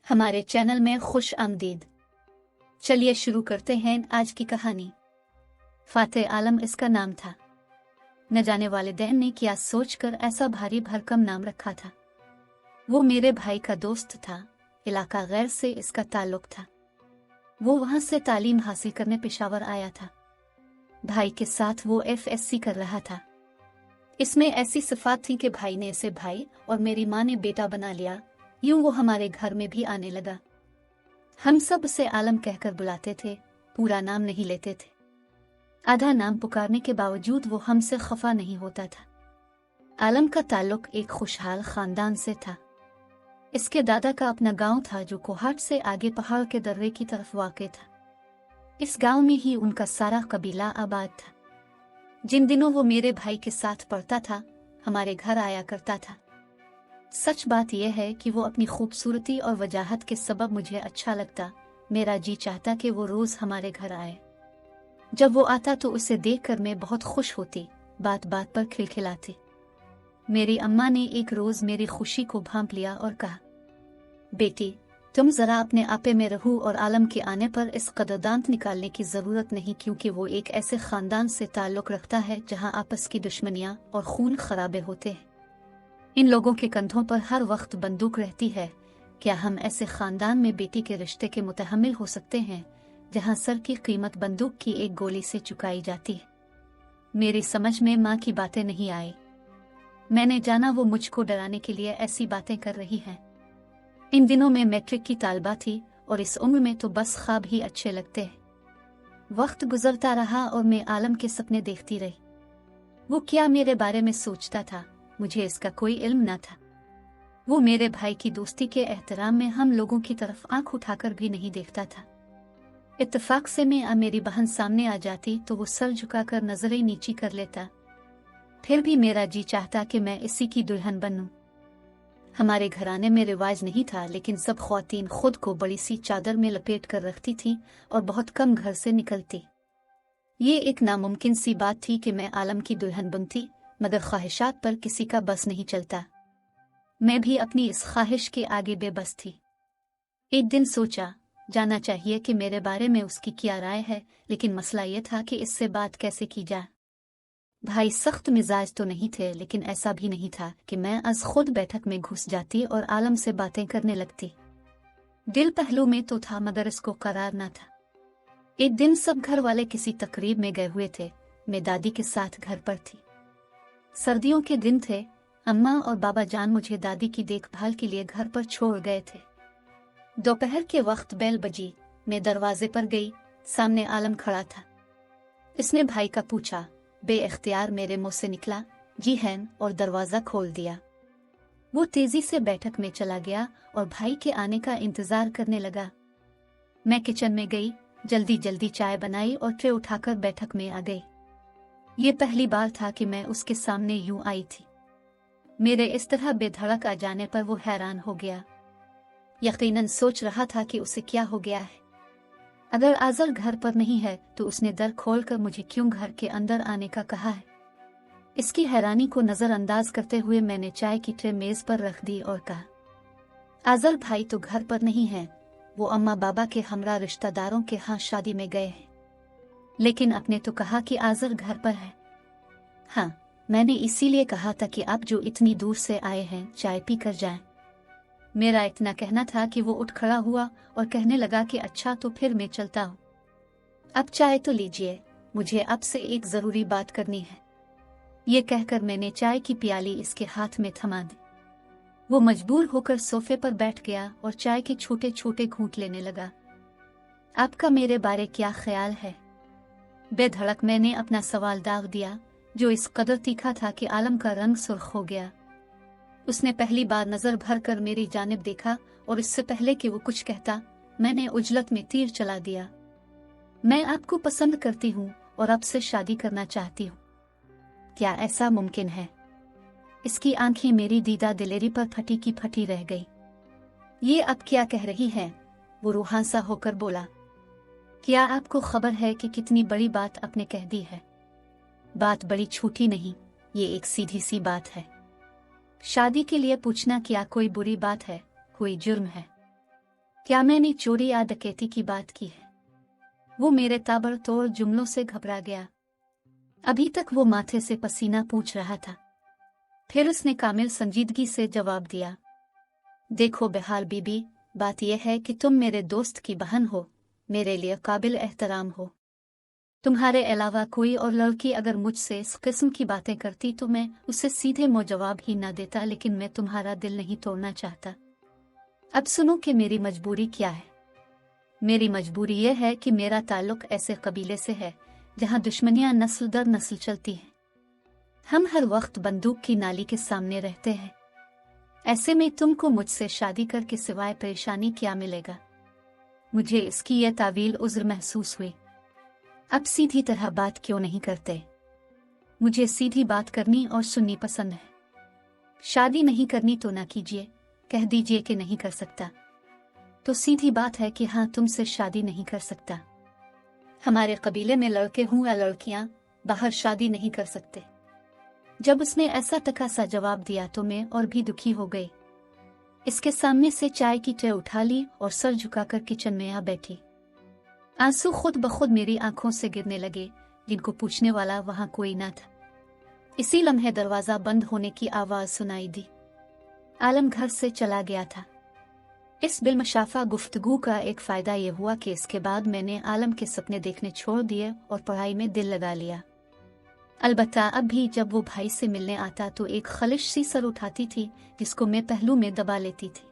हमारे चैनल में खुश आमदीद। चलिए शुरू करते हैं आज की कहानी। फातेह आलम इसका नाम था। न जाने वालिदैन ने क्या सोचकर ऐसा भारी भरकम नाम रखा था। वो मेरे भाई का दोस्त था। इलाका गैर से इसका ताल्लुक था। वो वहां से तालीम हासिल करने पेशावर आया था। भाई के साथ वो FSC कर रहा था। इसमें ऐसी सिफात थी कि भाई ने इसे भाई और मेरी माँ ने बेटा बना लिया। यूं वो हमारे घर में भी आने लगा। हम सब उसे आलम कहकर बुलाते थे, पूरा नाम नहीं लेते थे। आधा नाम पुकारने के बावजूद वो हमसे खफा नहीं होता था। आलम का ताल्लुक एक खुशहाल खानदान से था। इसके दादा का अपना गांव था जो कोहाट से आगे पहाड़ के दर्रे की तरफ वाक़ था। इस गांव में ही उनका सारा कबीला आबाद था। जिन दिनों वो मेरे भाई के साथ पढ़ता था, हमारे घर आया करता था। सच बात यह है कि वो अपनी खूबसूरती और वजाहत के सबब मुझे अच्छा लगता। मेरा जी चाहता कि वो रोज हमारे घर आए। जब वो आता तो उसे देखकर मैं बहुत खुश होती, बात बात पर खिलखिलाती। मेरी अम्मा ने एक रोज मेरी खुशी को भांप लिया और कहा, बेटी तुम जरा अपने आपे में रहो और आलम के आने पर इस कदर दांत निकालने की जरूरत नहीं, क्योंकि वो एक ऐसे खानदान से ताल्लुक रखता है जहां आपस की दुश्मनियां और खून खराबे होते हैं। इन लोगों के कंधों पर हर वक्त बंदूक रहती है। क्या हम ऐसे खानदान में बेटी के रिश्ते के मुतहम्मिल हो सकते हैं जहां सर की कीमत बंदूक की एक गोली से चुकाई जाती है? मेरी समझ में माँ की बातें नहीं आई। मैंने जाना वो मुझको डराने के लिए ऐसी बातें कर रही है। इन दिनों में मैट्रिक की तालबा थी और इस उम्र में तो बस ख्वाब ही अच्छे लगते हैं। वक्त गुजरता रहा और मैं आलम के सपने देखती रही। वो क्या मेरे बारे में सोचता था, मुझे इसका कोई इल्म न था। वो मेरे भाई की दोस्ती के एहतराम में हम लोगों की तरफ आंख उठाकर भी नहीं देखता था। इत्तेफाक से मैं मेरी बहन सामने आ जाती तो वो सर झुकाकर नजरें नीची कर लेता। फिर भी मेरा जी चाहता कि मैं इसी की दुल्हन बनूं। हमारे घराने में रिवाज नहीं था, लेकिन सब ख्वातीन खुद को बड़ी सी चादर में लपेट कर रखती थी और बहुत कम घर से निकलती। ये एक नामुमकिन सी बात थी कि मैं आलम की दुल्हन बनती, मगर ख्वाहिशात पर किसी का बस नहीं चलता। मैं भी अपनी इस ख्वाहिश के आगे बेबस थी। एक दिन सोचा जाना चाहिए कि मेरे बारे में उसकी क्या राय है, लेकिन मसला यह था कि इससे बात कैसे की जाए। भाई सख्त मिजाज तो नहीं थे, लेकिन ऐसा भी नहीं था कि मैं आज खुद बैठक में घुस जाती और आलम से बातें करने लगती। दिल पहलू में तो था, मगर इसको करार ना था। एक दिन सब घर वाले किसी तकरीब में गए हुए थे। मैं दादी के साथ घर पर थी। सर्दियों के दिन थे। अम्मा और बाबा जान मुझे दादी की देखभाल के लिए घर पर छोड़ गए थे। दोपहर के वक्त बेल बजी। मैं दरवाजे पर गई। सामने आलम खड़ा था। इसने भाई का पूछा। बेइख्तियार मेरे मुंह से निकला, जी हैं, और दरवाजा खोल दिया। वो तेजी से बैठक में चला गया और भाई के आने का इंतजार करने लगा। मैं किचन में गई, जल्दी जल्दी चाय बनाई और ट्रे उठाकर बैठक में आ गई। ये पहली बार था कि मैं उसके सामने यूं आई थी। मेरे इस तरह बेधड़क आ जाने पर वो हैरान हो गया। यकीनन सोच रहा था कि उसे क्या हो गया है। अगर आजल घर पर नहीं है तो उसने दर खोलकर मुझे क्यों घर के अंदर आने का कहा है। इसकी हैरानी को नजरअंदाज करते हुए मैंने चाय की ट्रे मेज पर रख दी और कहा, आजल भाई तो घर पर नहीं है। वो अम्मा बाबा के हमरा रिश्तेदारों के यहाँ शादी में गए हैं। लेकिन आपने तो कहा कि आजल घर पर है। हाँ, मैंने इसीलिए कहा था कि आप जो इतनी दूर से आए हैं चाय पी कर जाएं। मेरा इतना कहना था कि वो उठ खड़ा हुआ और कहने लगा कि अच्छा तो फिर मैं चलता हूँ। अब चाय तो लीजिए, मुझे आपसे एक जरूरी बात करनी है। ये कहकर मैंने चाय की प्याली इसके हाथ में थमा दी। वो मजबूर होकर सोफे पर बैठ गया और चाय के छोटे छोटे घूंट लेने लगा। आपका मेरे बारे क्या ख्याल है? बेधड़क मैंने अपना सवाल दाग दिया, जो इस कदर तीखा था कि आलम का रंग सुर्ख हो गया। उसने पहली बार नजर भर कर मेरी जानिब देखा और इससे पहले कि वो कुछ कहता, मैंने उजलत में तीर चला दिया। मैं आपको पसंद करती हूँ और आपसे शादी करना चाहती हूँ। क्या ऐसा मुमकिन है? इसकी आंखें मेरी दीदा दिलेरी पर फटी की फटी रह गई। ये अब क्या कह रही है? वो रूहांसा होकर बोला, क्या आपको खबर है कि कितनी बड़ी बात आपने कह दी है? बात बड़ी छोटी नहीं, ये एक सीधी सी बात है। शादी के लिए पूछना क्या कोई बुरी बात है, कोई जुर्म है? क्या मैंने चोरी या डकैती की बात की है? वो मेरे ताबड़तोड़ जुमलों से घबरा गया। अभी तक वो माथे से पसीना पूछ रहा था। फिर उसने कामिल संजीदगी से जवाब दिया, देखो बेहाल बीबी, बात यह है कि तुम मेरे दोस्त की बहन हो, मेरे लिए काबिल एहतराम हो। तुम्हारे अलावा कोई और लड़की अगर मुझसे इस किस्म की बातें करती तो मैं उसे सीधे मुंह जवाब ही ना देता, लेकिन मैं तुम्हारा दिल नहीं तोड़ना चाहता। अब सुनो कि मेरी मजबूरी क्या है। मेरी मजबूरी यह है कि मेरा ताल्लुक ऐसे कबीले से है जहां दुश्मनियां नस्ल दर नस्ल चलती हैं। हम हर वक्त बंदूक की नाली के सामने रहते हैं। ऐसे में तुमको मुझसे शादी करके सिवाय परेशानी क्या मिलेगा? मुझे इसकी यह तावील उज़्र महसूस हुई। अब सीधी तरह बात क्यों नहीं करते? मुझे सीधी बात करनी और सुननी पसंद है। शादी नहीं करनी तो ना कीजिए, कह दीजिए कि नहीं कर सकता। तो सीधी बात है कि हाँ, तुमसे शादी नहीं कर सकता। हमारे कबीले में लड़के हों या लड़कियां बाहर शादी नहीं कर सकते। जब उसने ऐसा तकासा जवाब दिया तो मैं और भी दुखी हो गई। इसके सामने से चाय की ट्रे उठा ली और सर झुकाकर किचन में आ बैठी। आंसू खुद ब खुद मेरी आंखों से गिरने लगे, जिनको पूछने वाला वहां कोई न था। इसी लम्हे दरवाजा बंद होने की आवाज सुनाई दी। आलम घर से चला गया था। इस बिलमशाफा गुफ्तगू का एक फायदा यह हुआ कि इसके बाद मैंने आलम के सपने देखने छोड़ दिए और पढ़ाई में दिल लगा लिया। अलबत्ता अब भी जब वो भाई से मिलने आता तो एक खलिश सी सर उठाती थी, जिसको मैं पहलू में दबा लेती थी।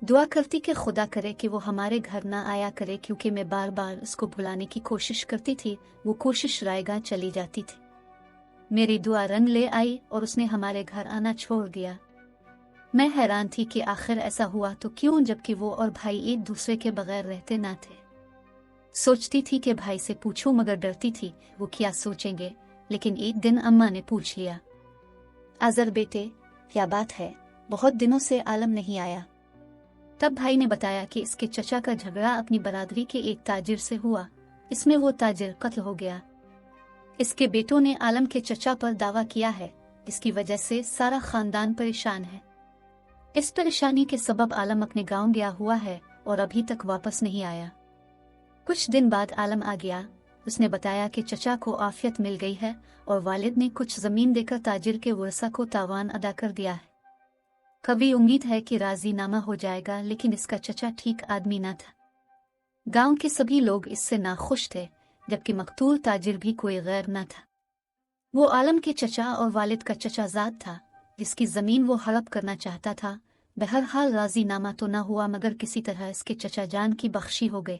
दुआ करती कि खुदा करे कि वो हमारे घर ना आया करे, क्योंकि मैं बार बार उसको भुलाने की कोशिश करती थी। वो कोशिश रायगा चली जाती थी। मेरी दुआ रंग ले आई और उसने हमारे घर आना छोड़ दिया। मैं हैरान थी कि आखिर ऐसा हुआ तो क्यों, जबकि वो और भाई एक दूसरे के बगैर रहते ना थे। सोचती थी कि भाई से पूछूं, मगर डरती थी वो क्या सोचेंगे। लेकिन एक दिन अम्मा ने पूछ लिया, आज़र बेटे, क्या बात है? बहुत दिनों से आलम नहीं आया। तब भाई ने बताया कि इसके चचा का झगड़ा अपनी बरादरी के एक ताजिर से हुआ। इसमें वो ताजिर कत्ल हो गया। इसके बेटों ने आलम के चचा पर दावा किया है, जिसकी वजह से सारा खानदान परेशान है। इस परेशानी के सबब आलम अपने गांव गया हुआ है और अभी तक वापस नहीं आया। कुछ दिन बाद आलम आ गया। उसने बताया कि चचा को आफियत मिल गई है और वालिद ने कुछ जमीन देकर ताजिर के वर्सा को तावान अदा कर दिया है। कभी उम्मीद है कि राजीनामा हो जाएगा, लेकिन इसका चचा ठीक आदमी न था। गांव के सभी लोग इससे नाखुश थे, जबकि मकतूल ताजिर भी कोई गैर न था। वो आलम के चचा और वालिद का चचाजाद था, जिसकी जमीन वो हड़प करना चाहता था। बहरहाल राजीनामा तो न हुआ, मगर किसी तरह इसके चचा जान की बख्शी हो गए।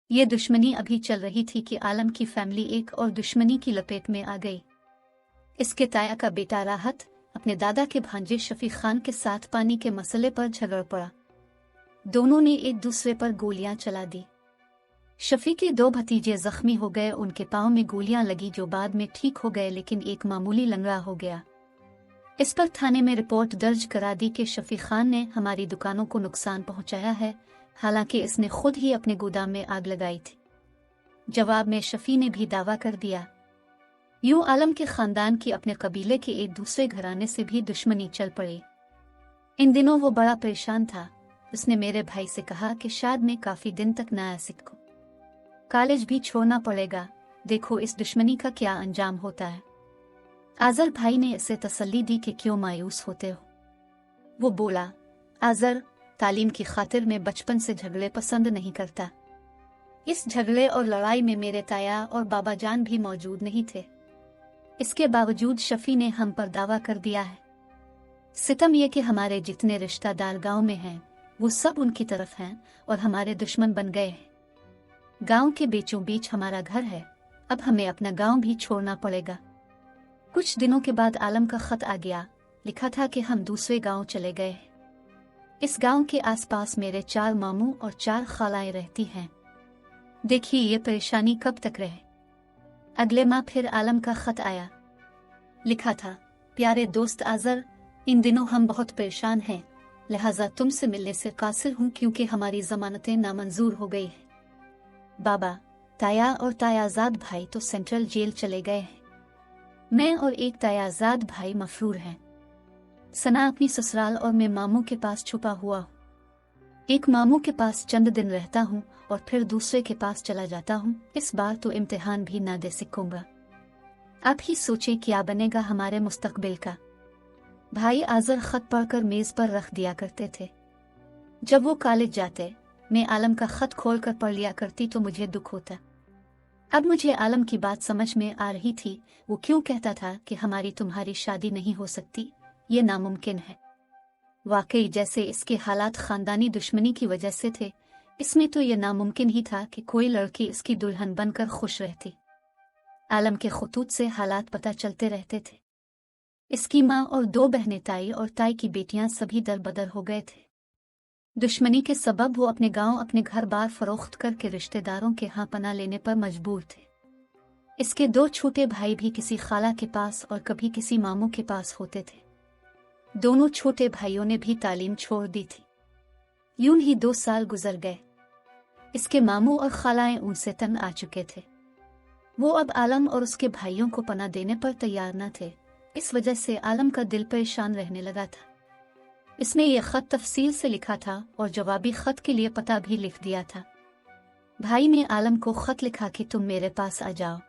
ये दुश्मनी अभी चल रही थी कि आलम की फैमिली एक और दुश्मनी की लपेट में आ गई। इसके ताया का बेटा राहत अपने दादा के भांजे शफी खान के साथ पानी के मसले पर झगड़ पड़ा। दोनों ने एक दूसरे पर गोलियां चला दी। शफी के दो भतीजे जख्मी हो गए। उनके पांव में गोलियां लगी, जो बाद में ठीक हो गए, लेकिन एक मामूली लंगड़ा हो गया। इस पर थाने में रिपोर्ट दर्ज करा दी कि शफी खान ने हमारी दुकानों को नुकसान पहुंचाया है, हालांकि इसने खुद ही अपने गोदाम में आग लगाई थी। जवाब में शफी ने भी दावा कर दिया। यूं आलम के खानदान की अपने कबीले के एक दूसरे घराने से भी दुश्मनी चल पड़ी। इन दिनों वो बड़ा परेशान था। उसने मेरे भाई से कहा कि शायद मैं काफी दिन तक न आ सकूं, कॉलेज भी छोड़ना पड़ेगा। देखो इस दुश्मनी का क्या अंजाम होता है। आज़र भाई ने इसे तसल्ली दी कि क्यों मायूस होते हो। वो बोला, आज़र, तालीम की खातिर मैं बचपन से झगड़े पसंद नहीं करता। इस झगड़े और लड़ाई में मेरे ताया और बाबा जान भी मौजूद नहीं थे। इसके बावजूद शफी ने हम पर दावा कर दिया है। सितम यह कि हमारे जितने रिश्तेदार गांव में हैं, वो सब उनकी तरफ हैं और हमारे दुश्मन बन गए हैं। गांव के बीचों बीच हमारा घर है। अब हमें अपना गांव भी छोड़ना पड़ेगा। कुछ दिनों के बाद आलम का खत आ गया। लिखा था कि हम दूसरे गांव चले गए। इस गांव के आसपास मेरे 4 मामू और 4 खालाएं रहती हैं। देखिए ये परेशानी कब तक रहे। अगले माह फिर आलम का खत आया। लिखा था, प्यारे दोस्त आज़र, इन दिनों हम बहुत परेशान हैं, लिहाजा तुमसे मिलने से कासिर हूँ, क्योंकि हमारी जमानतें नामंजूर हो गई हैं। बाबा, ताया और तायाजाद भाई तो सेंट्रल जेल चले गए हैं। मैं और एक तायाजाद भाई मफरूर हैं। सना अपनी ससुराल और मैं मामू के पास छुपा हुआ हूँ। एक मामू के पास चंद दिन रहता हूँ और फिर दूसरे के पास चला जाता हूँ। इस बार तो इम्तिहान भी ना दे सकूंगा। आप ही सोचें क्या बनेगा हमारे मुस्तकबिल का। भाई आजर खत पढ़कर मेज पर रख दिया करते थे। जब वो कॉलेज जाते, मैं आलम का खत खोल कर पढ़ लिया करती तो मुझे दुख होता। अब मुझे आलम की बात समझ में आ रही थी। वो क्यों कहता था कि हमारी तुम्हारी शादी नहीं हो सकती, ये नामुमकिन है। वाकई जैसे इसके हालात खानदानी दुश्मनी की वजह से थे, इसमें तो यह नामुमकिन ही था कि कोई लड़की इसकी दुल्हन बनकर खुश रहती। आलम के खुतूत से हालात पता चलते रहते थे। इसकी माँ और 2 बहनें, ताई और ताई की बेटियां सभी दरबदर हो गए थे। दुश्मनी के सबब वो अपने गांव, अपने घर बार फरोख्त करके रिश्तेदारों के यहाँ पनाह लेने पर मजबूर थे। इसके 2 छोटे भाई भी किसी खाला के पास और कभी किसी मामू के पास होते थे। दोनों छोटे भाइयों ने भी तालीम छोड़ दी थी। यूं ही 2 साल गुजर गए। इसके मामू और खालाएं उनसे तंग आ चुके थे। वो अब आलम और उसके भाइयों को पनाह देने पर तैयार न थे। इस वजह से आलम का दिल परेशान रहने लगा था। इसने ये खत तफसील से लिखा था और जवाबी खत के लिए पता भी लिख दिया था। भाई ने आलम को खत लिखा कि तुम मेरे पास आ जाओ,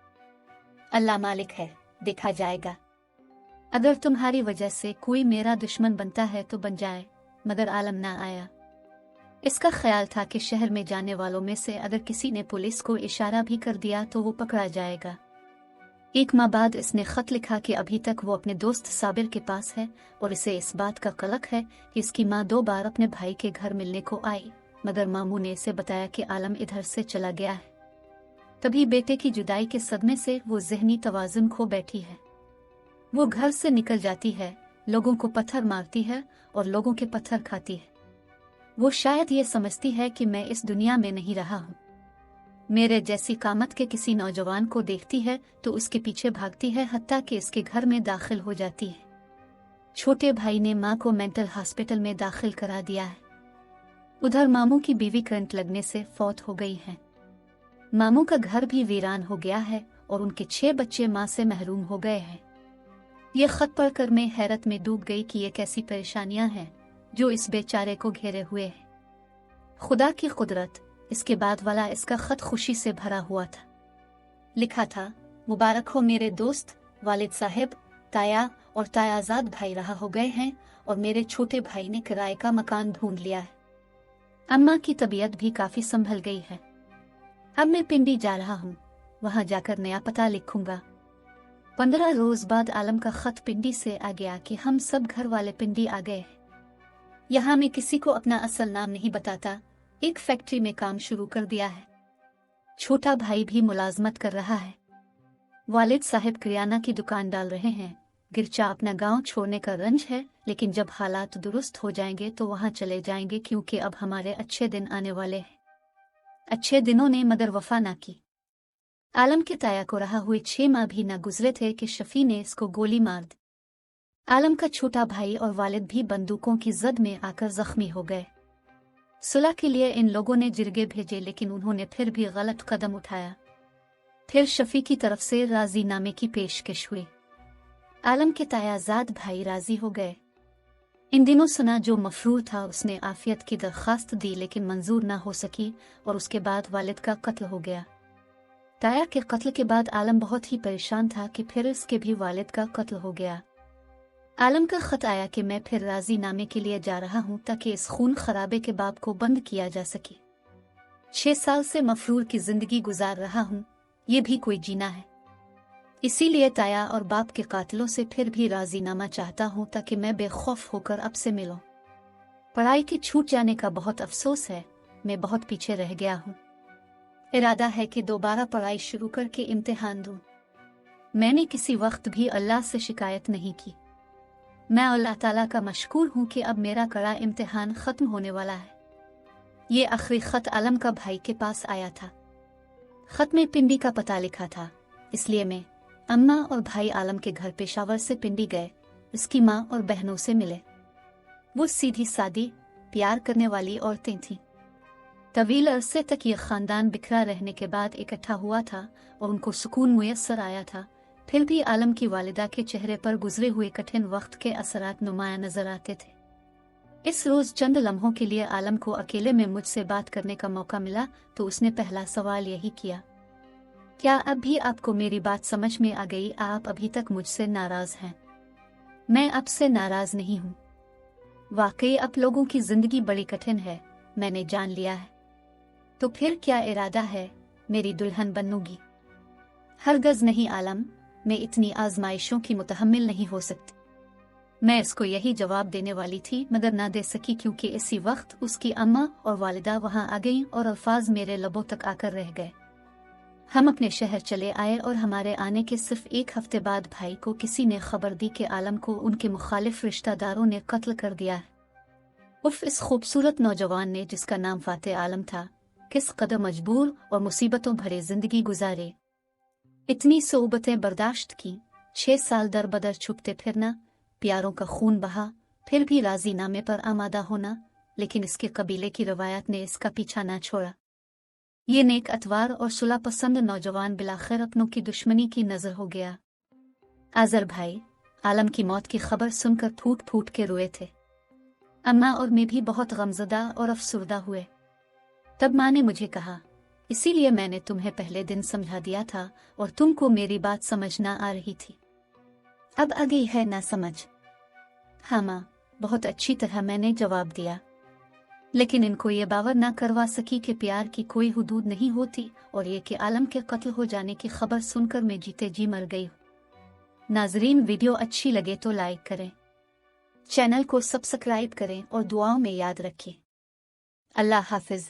अल्लाह मालिक है, देखा जाएगा। अगर तुम्हारी वजह से कोई मेरा दुश्मन बनता है तो बन जाए। मगर आलम ना आया। इसका ख्याल था कि शहर में जाने वालों में से अगर किसी ने पुलिस को इशारा भी कर दिया तो वो पकड़ा जाएगा। 1 माह बाद इसने खत लिखा कि अभी तक वो अपने दोस्त साबिर के पास है और इसे इस बात का कलक है कि इसकी माँ 2 बार अपने भाई के घर मिलने को आई, मगर मामू ने इसे बताया कि आलम इधर से चला गया है। तभी बेटे की जुदाई के सदमे से वो ज़हनी तवाज़ुन खो बैठी है। वो घर से निकल जाती है, लोगों को पत्थर मारती है और लोगों के पत्थर खाती है। वो शायद ये समझती है कि मैं इस दुनिया में नहीं रहा हूँ। मेरे जैसी कामत के किसी नौजवान को देखती है तो उसके पीछे भागती है, हत्ता कि इसके घर में दाखिल हो जाती है। छोटे भाई ने माँ को मेंटल हॉस्पिटल में दाखिल करा दिया है। उधर मामू की बीवी करंट लगने से फौत हो गई है। मामू का घर भी वीरान हो गया है और उनके 6 बच्चे माँ से महरूम हो गए हैं। ये खत पढ़कर मैं हैरत में डूब गई कि ये कैसी परेशानियां हैं जो इस बेचारे को घेरे हुए हैं। खुदा की कुदरत। इसके बाद वाला इसका खत खुशी से भरा हुआ था। लिखा था, मुबारक हो मेरे दोस्त, वालिद साहब, ताया और तायाजाद भाई रहा हो गए हैं और मेरे छोटे भाई ने किराए का मकान ढूंढ लिया है। अम्मा की तबीयत भी काफी संभल गई है। अब मैं पिंडी जा रहा हूँ, वहां जाकर नया पता लिखूंगा। 15 रोज बाद आलम का खत पिंडी से आ गया कि हम सब घर वाले पिंडी आ गए हैं। यहाँ मैं किसी को अपना असल नाम नहीं बताता। एक फैक्ट्री में काम शुरू कर दिया है। छोटा भाई भी मुलाजमत कर रहा है। वालिद साहब किराना की दुकान डाल रहे हैं। गिरचा अपना गांव छोड़ने का रंज है, लेकिन जब हालात दुरुस्त हो जाएंगे तो वहां चले जाएंगे, क्योंकि अब हमारे अच्छे दिन आने वाले हैं। अच्छे दिनों ने मगर वफा ना की। आलम के ताया को रहा हुए 6 माह भी न गुजरे थे कि शफी ने इसको गोली मार दी। आलम का छोटा भाई और वालिद भी बंदूकों की जद में आकर जख्मी हो गए। सुलह के लिए इन लोगों ने जिरगे भेजे, लेकिन उन्होंने फिर भी गलत कदम उठाया। फिर शफी की तरफ से राजीनामे की पेशकश हुई। आलम के तायाजाद भाई राजी हो गए। इन दिनों सुना जो मफरूर था उसने आफियत की दरख्वास्त दी, लेकिन मंजूर ना हो सकी और उसके बाद वालिद का कत्ल हो गया। ताया के कत्ल के बाद आलम बहुत ही परेशान था कि फिर इसके भी वालिद का कत्ल हो गया। आलम का खत आया कि मैं फिर राजीनामे के लिए जा रहा हूँ ताकि इस खून खराबे के बाब को बंद किया जा सके। 6 साल से मफरूर की जिंदगी गुजार रहा हूँ, ये भी कोई जीना है। इसीलिए ताया और बाप के कातिलों से फिर भी राजीनामा चाहता हूँ ताकि मैं बेखौफ होकर अब से मिलूं। पढ़ाई के छूट जाने का बहुत अफसोस है, मैं बहुत पीछे रह गया हूँ। इरादा है कि दोबारा पढ़ाई शुरू करके इम्तिहान दूं। मैंने किसी वक्त भी अल्लाह से शिकायत नहीं की। मैं अल्लाह ताला का मशकूर हूँ कि अब मेरा कड़ा इम्तिहान ख़त्म होने वाला है। ये आखिरी ख़त आलम का भाई के पास आया था। ख़त में पिंडी का पता लिखा था, इसलिए मैं, अम्मा और भाई आलम के घर पेशावर से पिंडी गए। उसकी माँ और बहनों से मिले। वो सीधी सादी, प्यार करने वाली औरतें थीं। तवील अरसे तक ये ख़ानदान बिखरा रहने के बाद इकट्ठा हुआ था और उनको सुकून मुयस्सर आया था। फिर भी आलम की वालिदा के चेहरे पर गुजरे हुए कठिन वक्त के असरात नुमाया नजर आते थे। इस रोज चंद लम्हों के लिए आलम को अकेले में मुझसे बात करने का मौका मिला तो उसने पहला सवाल यही किया, क्या अब भी आपको मेरी बात समझ में आ गई? आप अभी तक मुझसे नाराज हैं? मैं आपसे नाराज नहीं हूँ। वाकई अब लोगों की जिंदगी बड़ी कठिन है, मैंने जान लिया है। तो फिर क्या इरादा है? मेरी दुल्हन बनूंगी? हरगज नहीं आलम, मैं इतनी आजमाइशों की मुतहम्मिल नहीं हो सकती। मैं इसको यही जवाब देने वाली थी मगर ना दे सकी क्योंकि इसी वक्त उसकी अम्मा और वालिदा वहां आ गईं और अल्फाज मेरे लबों तक आकर रह गए। हम अपने शहर चले आए और हमारे आने के सिर्फ एक हफ्ते बाद भाई को किसी ने खबर दी कि आलम को उनके मुखालिफ रिश्तेदारों ने कत्ल कर दिया है। उर्फ इस खूबसूरत नौजवान ने, जिसका नाम फातेह आलम था, किस कदर मजबूर और मुसीबतों भरे जिंदगी गुजारे, इतनी सोबतें बर्दाश्त की, 6 साल दर बदर छुपते फिरना, प्यारों का खून बहा, फिर भी राजी नामे पर आमादा होना, लेकिन इसके कबीले की रवायत ने इसका पीछा न छोड़ा। ये नेक अतवार और सुलह पसंद नौजवान बिलाखिर अपनों की दुश्मनी की नजर हो गया। आजर भाई आलम की मौत की खबर सुनकर फूट फूट के रोए थे। अम्मा और मैं भी बहुत गमजदा और अफसुर्दा हुए। तब माँ ने मुझे कहा, इसीलिए मैंने तुम्हें पहले दिन समझा दिया था और तुमको मेरी बात समझ ना आ रही थी। अब आ गई है ना समझ? हाँ माँ, बहुत अच्छी तरह मैंने जवाब दिया। लेकिन इनको ये बावर ना करवा सकी कि प्यार की कोई हुदूद नहीं होती और ये कि आलम के कत्ल हो जाने की खबर सुनकर मैं जीते जी मर गई। नाजरीन, वीडियो अच्छी लगे तो लाइक करें, चैनल को सब्सक्राइब करें और दुआओं में याद रखें। अल्लाह हाफिज।